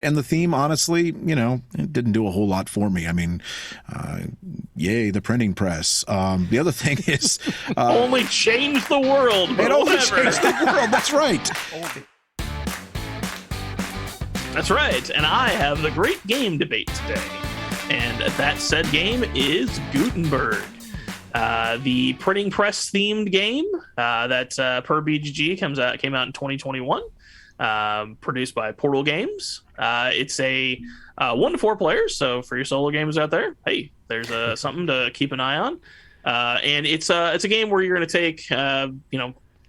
And the theme, honestly, it didn't do a whole lot for me. I mean, yay, the printing press. The other thing is... only changed the world, but it only whatever. changed the world, that's right. That's right, and I have the great game debate today. And that said game is Gutenberg. The printing press themed game that per BGG came out in 2021. Produced by Portal Games. It's a 1 to 4 players, so for your solo gamers out there, hey, there's something to keep an eye on. And it's a game where you're going to take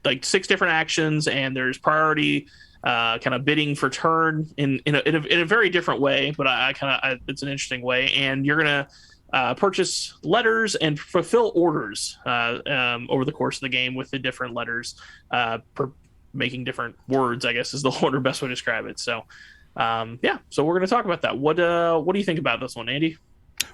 like 6 different actions, and there's priority kind of bidding for turn in a very different way, but it's an interesting way. And you're going to purchase letters and fulfill orders over the course of the game with the different letters making different words, I guess is the order best way to describe it. So so we're going to talk about that. What do you think about this one, Andy?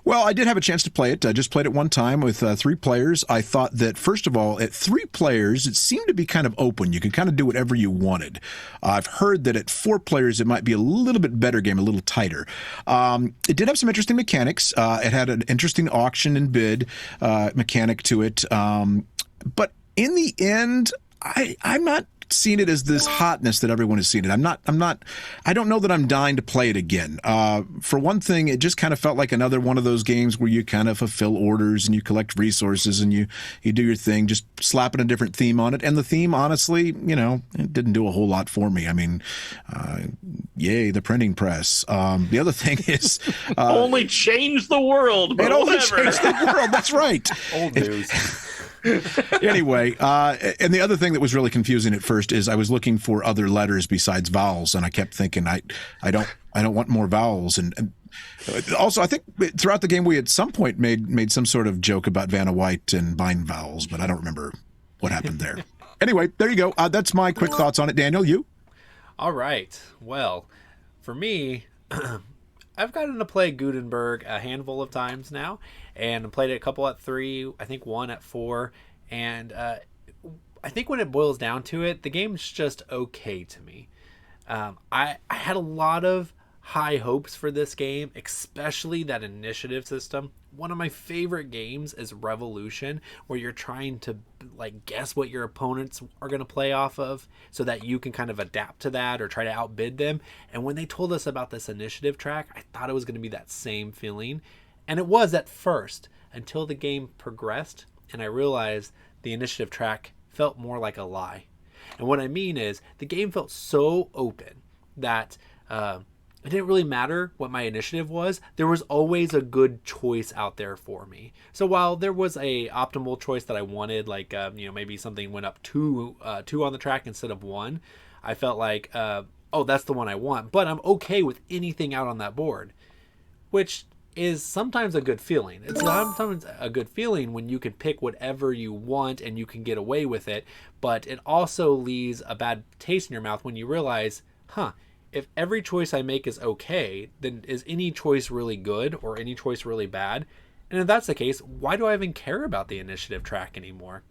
Well, I did have a chance to play it. I just played it one time with 3 players. I thought that, first of all, at 3 players, it seemed to be kind of open. You could kind of do whatever you wanted. I've heard that at 4 players, it might be a little bit better game, a little tighter. It did have some interesting mechanics. It had an interesting auction and bid mechanic to it. But in the end, I'm not seen it as this hotness that everyone has seen it. I don't know that I'm dying to play it again. For one thing, it just kind of felt like another one of those games where you kind of fulfill orders and you collect resources and you do your thing, just slapping a different theme on it. And the theme, honestly, it didn't do a whole lot for me. I mean, yay, the printing press. The other thing is... only changed the world, but it only whatever. changed the world, that's right. Old news. Anyway, and the other thing that was really confusing at first is I was looking for other letters besides vowels, and I kept thinking I don't want more vowels. And also, I think throughout the game we at some point made some sort of joke about Vanna White and bind vowels, but I don't remember what happened there. Anyway, there you go. That's my quick thoughts on it. Daniel, you? All right. Well, for me, I've gotten to play Gutenberg a handful of times now, and played it a couple at 3, I think 1 at 4, and I think when it boils down to it, the game's just okay to me. I had a lot of high hopes for this game, especially that initiative system. One of my favorite games is Revolution, where you're trying to guess what your opponents are going to play off of so that you can kind of adapt to that or try to outbid them. And when they told us about this initiative track, I thought it was going to be that same feeling. And it was at first, until the game progressed and I realized the initiative track felt more like a lie. And what I mean is the game felt so open that it didn't really matter what my initiative was. There was always a good choice out there for me. So while there was a optimal choice that I wanted, maybe something went up two on the track instead of 1, I felt like, oh, that's the one I want. But I'm okay with anything out on that board, which is sometimes a good feeling. It's sometimes a good feeling when you can pick whatever you want and you can get away with it. But it also leaves a bad taste in your mouth when you realize, if every choice I make is okay, then is any choice really good or any choice really bad? And if that's the case, why do I even care about the initiative track anymore?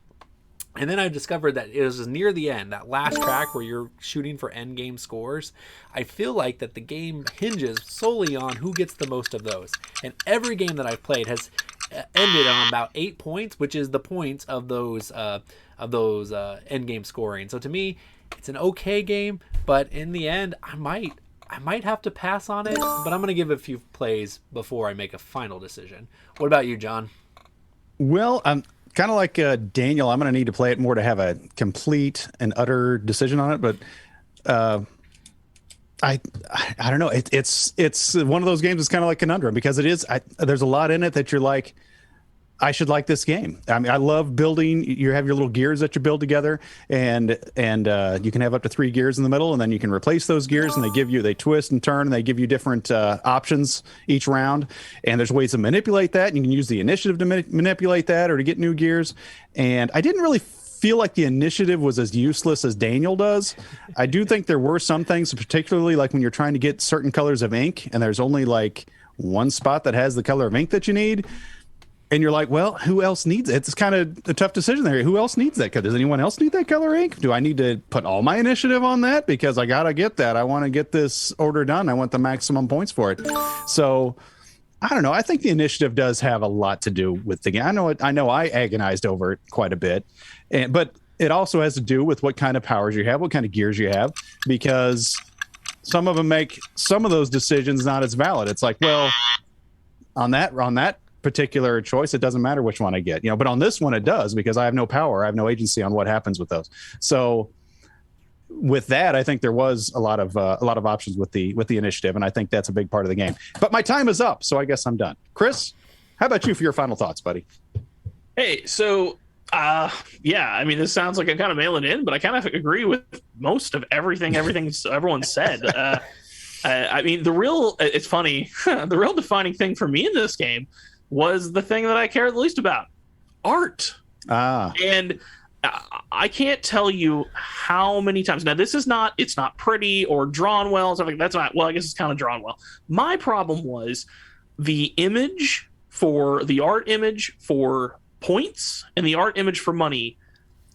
And then I discovered that it was near the end, that last track where you're shooting for end game scores. I feel like that the game hinges solely on who gets the most of those. And every game that I've played has ended on about 8 points, which is the points of those end game scoring. So to me, it's an okay game, but in the end, I might have to pass on it, but I'm going to give it a few plays before I make a final decision. What about you, John? Well, I'm kind of like Daniel. I'm going to need to play it more to have a complete and utter decision on it. But I don't know. It's one of those games that's kind of like conundrum because it is. There's a lot in it that you're like, I should like this game. I mean, I love building. You have your little gears that you build together, and you can have up to 3 gears in the middle, and then you can replace those gears, and they twist and turn, and they give you different options each round. And there's ways to manipulate that. And you can use the initiative to manipulate that or to get new gears. And I didn't really feel like the initiative was as useless as Daniel does. I do think there were some things, particularly like when you're trying to get certain colors of ink, and there's only like one spot that has the color of ink that you need. And you're like, well, who else needs it? It's kind of a tough decision there. Who else needs that? Does anyone else need that color ink? Do I need to put all my initiative on that? Because I got to get that. I want to get this order done. I want the maximum points for it. So I don't know. I think the initiative does have a lot to do with the game. I know I agonized over it quite a bit, but it also has to do with what kind of powers you have, what kind of gears you have, because some of them make some of those decisions not as valid. It's like, well, on that particular choice, it doesn't matter which one I get, but on this one it does, because I have no power, I have no agency on what happens with those. So with that, I think there was a lot of options with the initiative, and I think that's a big part of the game. But my time is up, so I guess I'm done. Chris, how about you for your final thoughts, buddy? Hey, so I mean, this sounds like I'm kind of mailing in, but I kind of agree with most of everything everyone said. I mean, it's funny, the real defining thing for me in this game was the thing that I cared the least about: art. And I can't tell you how many times. Now, it's not pretty or drawn well. Something that's not. Well, I guess it's kind of drawn well. My problem was the art image for points and the art image for money.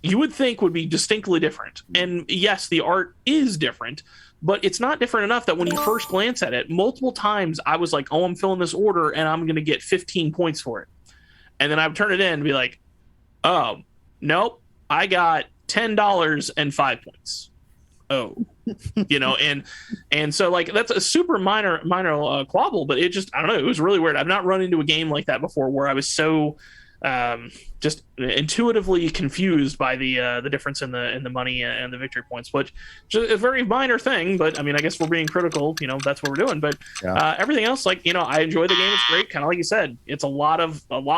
You would think would be distinctly different. And yes, the art is different, but it's not different enough that when you first glance at it, multiple times I was like, oh, I'm filling this order and I'm going to get 15 points for it. And then I would turn it in and be like, oh, nope, I got $10 and 5 points. Oh, and so like, that's a super minor quabble, but it just, I don't know, it was really weird. I've not run into a game like that before where I was so just intuitively confused by the difference in the money and the victory points, which is a very minor thing, but I mean, I guess we're being critical, that's what we're doing. But everything else, like, I enjoy the game. It's great, kind of like you said. It's a lot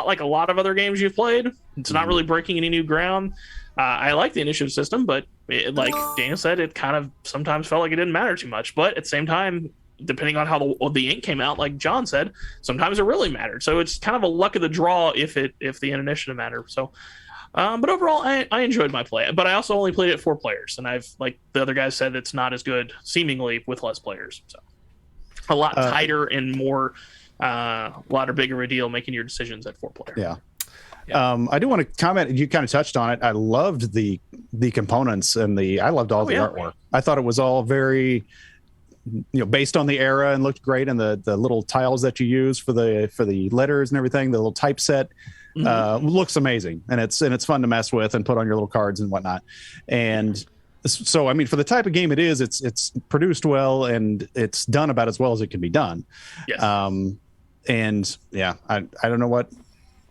like a lot of other games you've played. It's not really breaking any new ground. I like the initiative system, but like Daniel said, it kind of sometimes felt like it didn't matter too much. But at the same time, depending on how the ink came out, like John said, sometimes it really mattered. So it's kind of a luck of the draw if the initiative mattered. So, but overall, I enjoyed my play. But I also only played it 4 players, and I've, like the other guys said, it's not as good seemingly with less players. So a lot tighter and more, a lot bigger of a deal making your decisions at 4 players. Yeah. I do want to comment. You kind of touched on it. I loved the components and I loved all the artwork. I thought it was all very, based on the era, and looked great. And the little tiles that you use for the letters and everything, the little typeset looks amazing, and it's fun to mess with and put on your little cards and whatnot. And so, I mean, for the type of game it is, it's produced well, and it's done about as well as it can be done. Yes. And yeah, I don't know what.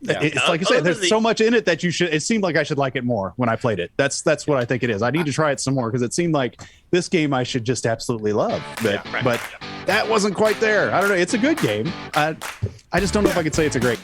Yeah. It's like I say, there's so much in it that it seemed like I should like it more when I played it. That's what I think it is. I need to try it some more, because it seemed like this game I should just absolutely love. But that wasn't quite there. I don't know. It's a good game. I just don't know if I could say it's a great